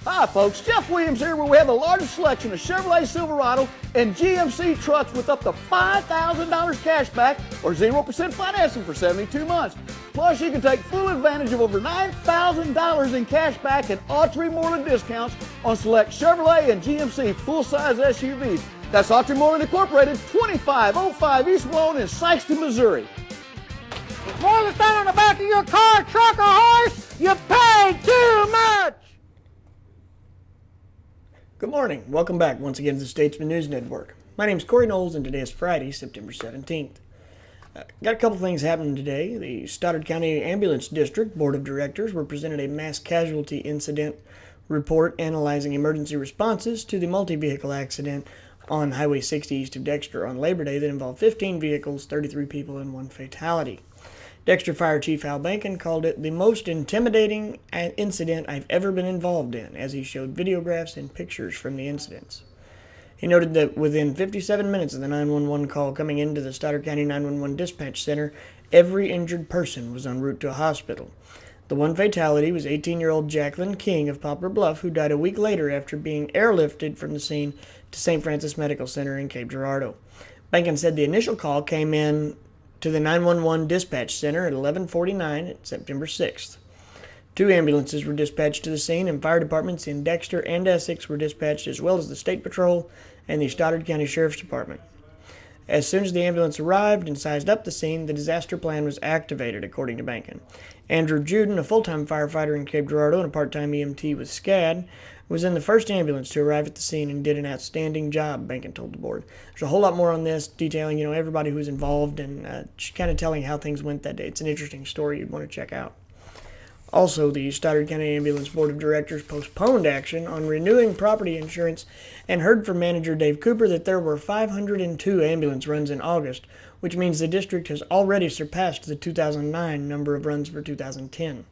Hi folks, Jeff Williams here where we have the largest selection of Chevrolet Silverado and GMC trucks with up to $5,000 cash back or 0% financing for 72 months. Plus you can take full advantage of over $9,000 in cash back and Autry Moreland discounts on select Chevrolet and GMC full-size SUVs. That's Autry Moreland Incorporated, 2505 East Malone in Sykeston, Missouri. More than stand on the back of your car, truck, or horse, you paid too much! Good morning. Welcome back once again to the Statesman News Network. My name is Corey Knowles and today is Friday, September 17th. Got a couple things happening today. The Stoddard County Ambulance District Board of Directors were presented a mass casualty incident report analyzing emergency responses to the multi-vehicle accident on Highway 60 east of Dexter on Labor Day that involved 15 vehicles, 33 people, and 1 fatality. Dexter Fire Chief Al Bankin called it the most intimidating incident I've ever been involved in, as he showed videographs and pictures from the incidents. He noted that within 57 minutes of the 911 call coming into the Stoddard County 911 Dispatch Center, every injured person was en route to a hospital. The 1 fatality was 18-year-old Jacqueline King of Poplar Bluff, who died a week later after being airlifted from the scene to St. Francis Medical Center in Cape Girardeau. Bankin said the initial call came in to the 911 Dispatch Center at 11:49 at September 6th. 2 ambulances were dispatched to the scene, and fire departments in Dexter and Essex were dispatched, as well as the State Patrol and the Stoddard County Sheriff's Department. As soon as the ambulance arrived and sized up the scene, the disaster plan was activated, according to Bankin. Andrew Juden, a full-time firefighter in Cape Girardeau and a part-time EMT with SCAD, was in the first ambulance to arrive at the scene and did an outstanding job, Bankin told the board. There's a whole lot more on this, detailing, everybody who was involved and just kind of telling how things went that day. It's an interesting story you'd want to check out. Also, the Stoddard County Ambulance Board of Directors postponed action on renewing property insurance and heard from manager Dave Cooper that there were 502 ambulance runs in August, which means the district has already surpassed the 2009 number of runs for 2010.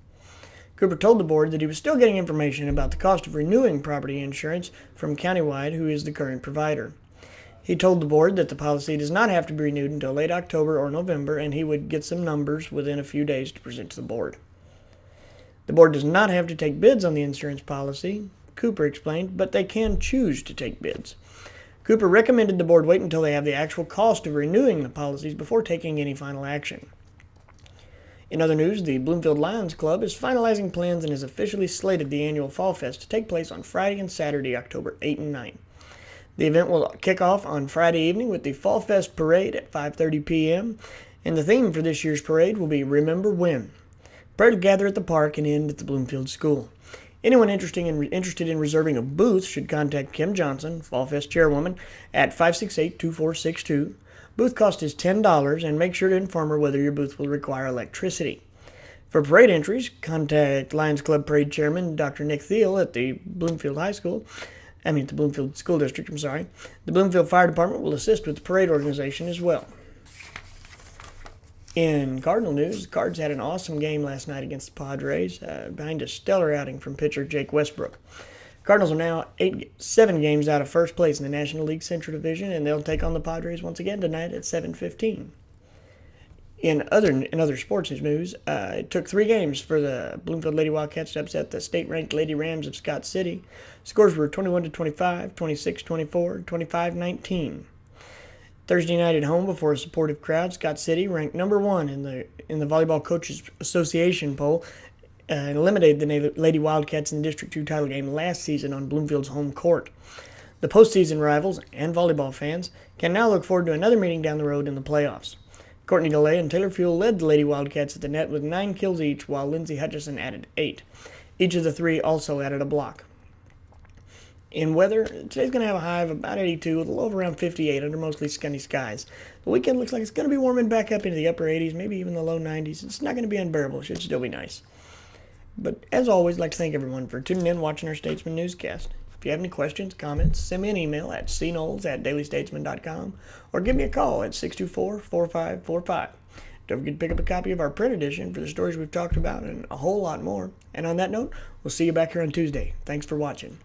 Cooper told the board that he was still getting information about the cost of renewing property insurance from Countywide, who is the current provider. He told the board that the policy does not have to be renewed until late October or November, and he would get some numbers within a few days to present to the board. The board does not have to take bids on the insurance policy, Cooper explained, but they can choose to take bids. Cooper recommended the board wait until they have the actual cost of renewing the policies before taking any final action. In other news, the Bloomfield Lions Club is finalizing plans and has officially slated the annual Fall Fest to take place on Friday and Saturday, October 8 and 9. The event will kick off on Friday evening with the Fall Fest Parade at 5:30 p.m., and the theme for this year's parade will be Remember When. Parade will gather at the park and end at the Bloomfield School. Anyone interested in reserving a booth should contact Kim Johnson, Fall Fest chairwoman, at 568-2462. Booth cost is $10, and make sure to inform her whether your booth will require electricity. For parade entries, contact Lions Club Parade Chairman Dr. Nick Thiel at the Bloomfield School District. The Bloomfield Fire Department will assist with the parade organization as well. In Cardinal news, the Cards had an awesome game last night against the Padres, behind a stellar outing from pitcher Jake Westbrook. Cardinals are now 7 games out of first place in the National League Central Division, and they'll take on the Padres once again tonight at 7:15. In other sports news, it took 3 games for the Bloomfield Lady Wildcats to upset the state-ranked Lady Rams of Scott City. Scores were 21-25, 26-24, 25-19. Thursday night at home before a supportive crowd, Scott City, ranked number 1 in the Volleyball Coaches Association poll, and eliminated the Lady Wildcats in the District 2 title game last season on Bloomfield's home court. The postseason rivals and volleyball fans can now look forward to another meeting down the road in the playoffs. Courtney DeLay and Taylor Fuel led the Lady Wildcats at the net with 9 kills each, while Lindsay Hutchison added 8. Each of the 3 also added a block. In weather, today's going to have a high of about 82 with a low of around 58 under mostly sunny skies. The weekend looks like it's going to be warming back up into the upper 80s, maybe even the low 90s. It's not going to be unbearable. It should still be nice. But as always, I'd like to thank everyone for tuning in and watching our Statesman Newscast. If you have any questions, comments, send me an email at cknowles@dailystatesman.com or give me a call at 624-4545. Don't forget to pick up a copy of our print edition for the stories we've talked about and a whole lot more. And on that note, we'll see you back here on Tuesday. Thanks for watching.